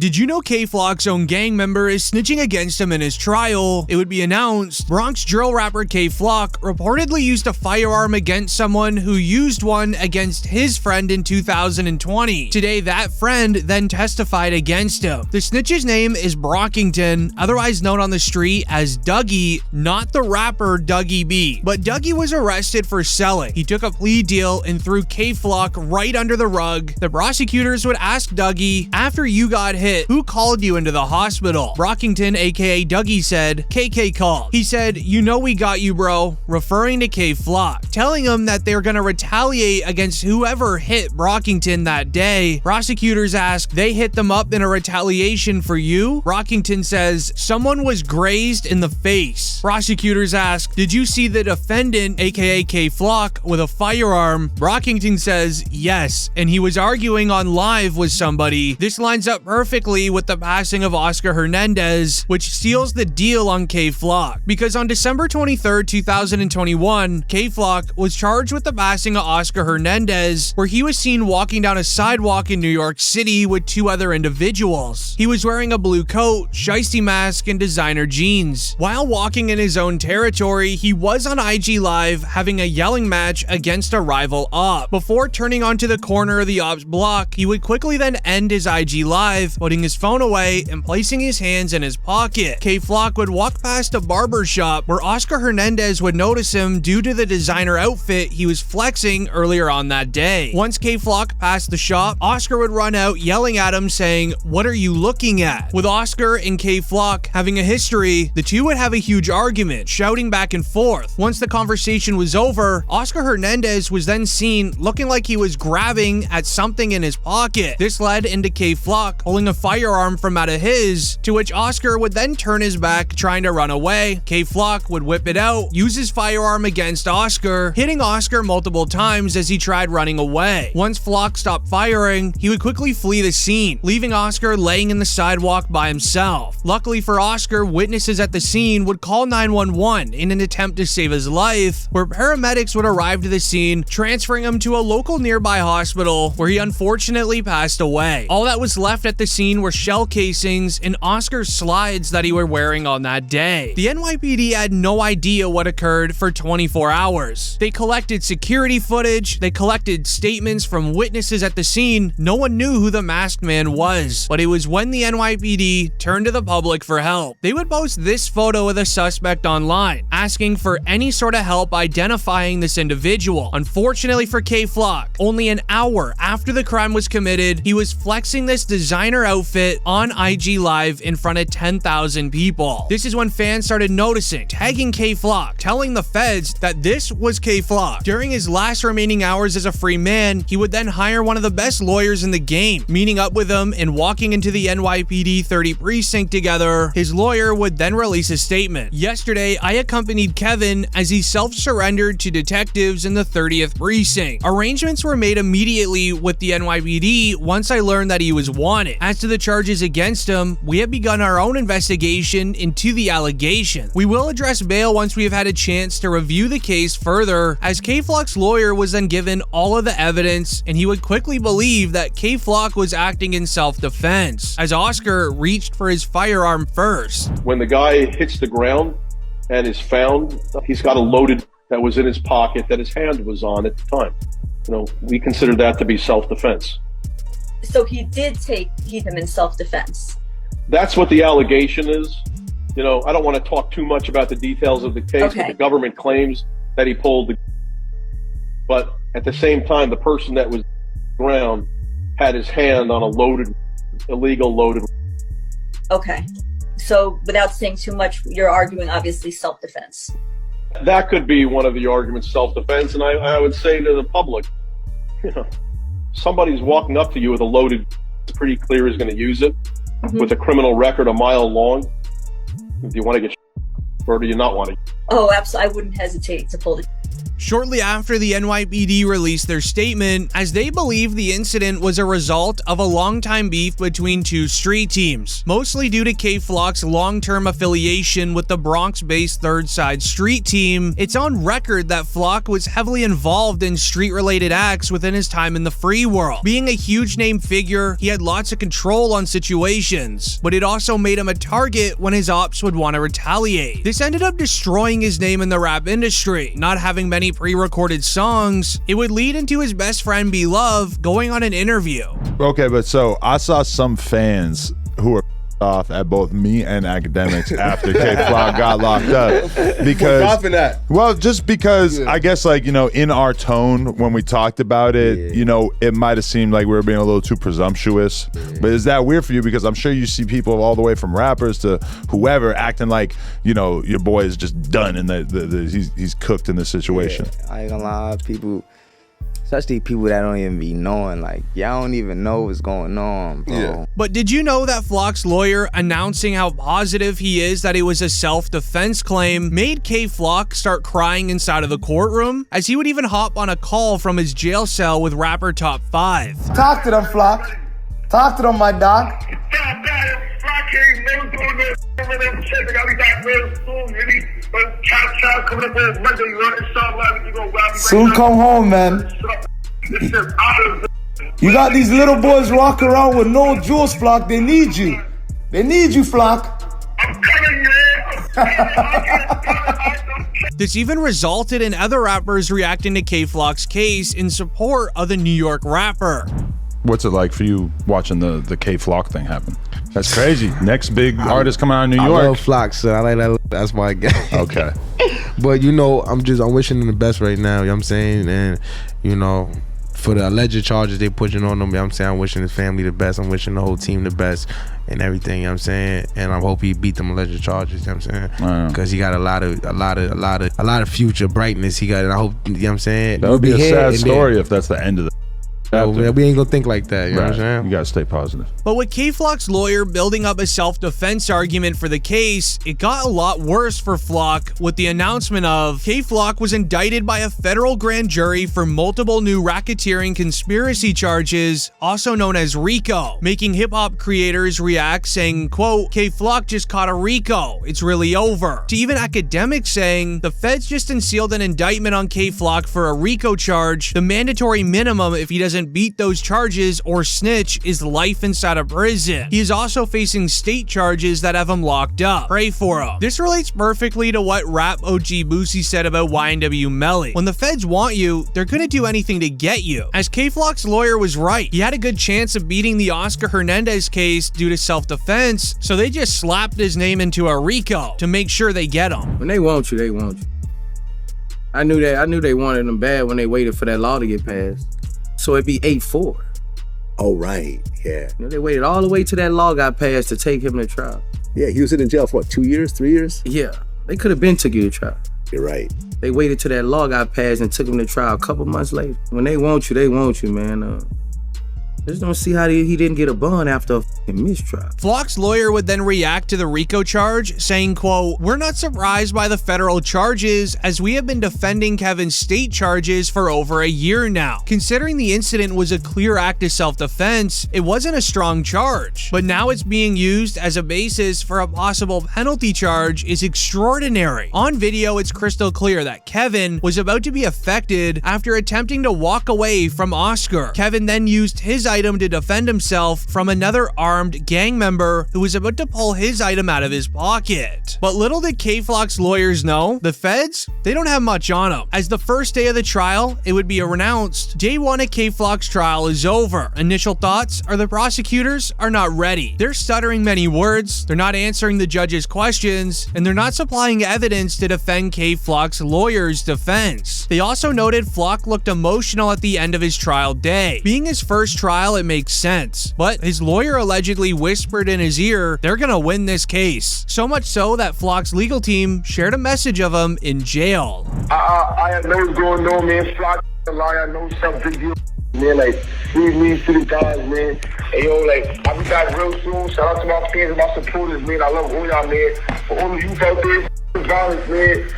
did you know K-Flock's own gang member is snitching against him in his trial? It would be announced Bronx drill rapper K-Flock reportedly used a firearm against someone who used one against his friend in 2020. Today, that friend then testified against him. The snitch's name is Brockington, otherwise known on the street as Dougie, not the rapper Dougie B. But Dougie was arrested for selling. He took a plea deal and threw K-Flock right under the rug. The prosecutors would ask Dougie, after you got hit, who called you into the hospital? Brockington, aka Dougie, said, KK called. He said, you know we got you, bro, referring to K-Flock, telling him that they're gonna retaliate against whoever hit Brockington that day. Prosecutors ask, they hit them up in a retaliation for you? Brockington says, someone was grazed in the face. Prosecutors ask, did you see the defendant, aka K-Flock, with a firearm? Brockington says, yes, and he was arguing on live with somebody. This lines up perfectly with the passing of Oscar Hernandez, which seals the deal on K-Flock. Because on December 23rd, 2021, K-Flock was charged with the passing of Oscar Hernandez, where he was seen walking down a sidewalk in New York City with two other individuals. He was wearing a blue coat, shiesty mask, and designer jeans. While walking in his own territory, he was on IG Live having a yelling match against a rival op. Before turning onto the corner of the op's block, he would quickly then end his IG Live, putting his phone away and placing his hands in his pocket. K-Flock would walk past a barber shop where Oscar Hernandez would notice him due to the designer outfit he was flexing earlier on that day. Once K-Flock passed the shop, Oscar would run out yelling at him saying, what are you looking at? With Oscar and K-Flock having a history, the two would have a huge argument, shouting back and forth. Once the conversation was over, Oscar Hernandez was then seen looking like he was grabbing at something in his pocket. This led into K-Flock pulling a firearm from out of his, to which Oscar would then turn his back trying to run away. K-Flock would whip it out, use his firearm against Oscar, hitting Oscar multiple times as he tried running away. Once Flock stopped firing, he would quickly flee the scene, leaving Oscar laying in the sidewalk by himself. Luckily for Oscar, witnesses at the scene would call 911 in an attempt to save his life, where paramedics would arrive to the scene, transferring him to a local nearby hospital where he unfortunately passed away. All that was left at the scene were shell casings and Oscar's slides that he were wearing on that day. The NYPD had no idea what occurred for 24 hours. They collected security footage, they collected statements from witnesses at the scene. No one knew who the masked man was, but it was when the NYPD turned to the public for help. They would post this photo of the suspect online, asking for any sort of help identifying this individual. Unfortunately for K-Flock, only an hour after the crime was committed, he was flexing this designer outfit on IG Live in front of 10,000 people. This is when fans started noticing, tagging K-Flock, telling the feds that this was K-Flock. During his last remaining hours as a free man, he would then hire one of the best lawyers in the game, meeting up with him and walking into the NYPD 30 precinct together. His lawyer would then release a statement. Yesterday, I accompanied Kevin as he self-surrendered to detectives in the 30th precinct. Arrangements were made immediately with the NYPD once I learned that he was wanted. As to the charges against him, we have begun our own investigation into the allegation. We will address bail once we have had a chance to review the case further, as K-Flock's lawyer was then given all of the evidence and he would quickly believe that K-Flock was acting in self-defense, as Oscar reached for his firearm first. When the guy hits the ground and is found, he's got a loaded that was in his pocket that his hand was on at the time. We consider that to be self-defense. So he did hit him in self-defense. That's what the allegation is. I don't want to talk too much about the details of the case, Okay. but the government claims that he pulled the... But at the same time, the person that was on the ground had his hand on a illegal loaded... Okay. So without saying too much, you're arguing obviously self-defense. That could be one of the arguments, self-defense. And I would say to the public, somebody's walking up to you with a loaded, it's pretty clear is going to use it, with a criminal record a mile long. Do you want to get or do you not want to? Oh, absolutely. I wouldn't hesitate to pull the shortly after the NYPD released their statement, as they believe the incident was a result of a long-time beef between two street teams, mostly due to K-Flock's long-term affiliation with the Bronx-based Third Side Street team. It's on record that Flock was heavily involved in street-related acts within his time in the free world. Being a huge name figure, he had lots of control on situations, but it also made him a target when his ops would want to retaliate. This ended up destroying his name in the rap industry. Not having many pre-recorded songs, it would lead into his best friend B-Love going on an interview. Okay, but so I saw some fans who were off at both me and academics after K-Flock got locked up because, well, just because I guess, like, you know, in our tone when we talked about it, you know, it might have seemed like we were being a little too presumptuous. But is that weird for you? Because I'm sure you see people all the way from rappers to whoever acting like, you know, your boy is just done and he's cooked in this situation. I ain't gonna lie, people, especially people that don't even be knowing, like, y'all don't even know what's going on, bro. But did you know that Flock's lawyer announcing how positive he is that it was a self-defense claim made K-Flock start crying inside of the courtroom, as he would even hop on a call from his jail cell with rapper Top 5. Talk to them, Flock. Talk to them, my dog. Soon come home, man. You got these little boys walking around with no jewels, Flock. They need you. They need you, Flock. I'm coming, man. This even resulted in other rappers reacting to K-Flock's case in support of the New York rapper. What's it like for you watching the K-Flock thing happen? That's crazy. Next big artist coming out of New York. I love Flock, so I like that. That's my guy. Okay. But, you know, I'm wishing him the best right now, you know what I'm saying? And, you know, for the alleged charges they pushing on him, you know what I'm saying? I'm wishing his family the best. I'm wishing the whole team the best and everything, you know what I'm saying? And I hope he beat them alleged charges, you know what I'm saying? Because he got a lot of future brightness he got, and I hope, you know what I'm saying? That would be a sad story if that's the end of the No, we ain't gonna think like that, you know what I'm saying? You gotta stay positive. But with K-Flock's lawyer building up a self-defense argument for the case, it got a lot worse for Flock with the announcement of K-Flock was indicted by a federal grand jury for multiple new racketeering conspiracy charges, also known as RICO, making hip-hop creators react saying, quote, K-Flock just caught a RICO, it's really over. To even academics saying, the feds just unsealed an indictment on K-Flock for a RICO charge, the mandatory minimum if he doesn't beat those charges or snitch is life inside a prison. He is also facing state charges that have him locked up. Pray for him. This relates perfectly to what rap OG Boosie said about YNW Melly. When the feds want you, they're gonna do anything to get you. As K-Flock's lawyer was right, he had a good chance of beating the Oscar Hernandez case due to self-defense, so they just slapped his name into a RICO to make sure they get him. When they want you, they want you. I knew they wanted him bad when they waited for that law to get passed. So it'd be 8-4. Oh, right, yeah. You know, they waited all the way till that law got passed to take him to trial. Yeah, he was in jail for what, 2 years, 3 years? Yeah, they could have been took you to trial. You're right. They waited till that law got passed and took him to trial a couple months later. When they want you, man. Just don't see how he didn't get a bond after a fucking mistrial. Flock's lawyer would then react to the RICO charge, saying, quote, we're not surprised by the federal charges as we have been defending Kevin's state charges for over a year now. Considering the incident was a clear act of self-defense, it wasn't a strong charge, but now it's being used as a basis for a possible penalty charge is extraordinary. On video, it's crystal clear that Kevin was about to be affected after attempting to walk away from Oscar. Kevin then used his item to defend himself from another armed gang member who was about to pull his item out of his pocket. But little did K-Flock's lawyers know, the feds, they don't have much on him. As the first day of the trial, it would be announced, day one of K-Flock's trial is over. Initial thoughts are the prosecutors are not ready. They're stuttering many words, they're not answering the judge's questions, and they're not supplying evidence to defend K-Flock's lawyer's defense. They also noted Flock looked emotional at the end of his trial day. Being his first trial, it makes sense, but his lawyer allegedly whispered in his ear, they're gonna win this case. So much so that Flock's legal team shared a message of him in jail. I know what's going on, man. Flock, I know something you, man. Like, me to the guys, man. Hey, yo, like, I'll be back real soon. Shout out to my fans and my supporters, man. I love all y'all, man. For all of you out there, violence, man.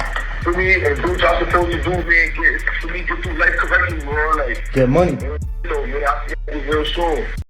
for me, and do what y'all supposed to do, man. Get through life correctly, bro. Like, Get money. man, man, I'll see you real soon.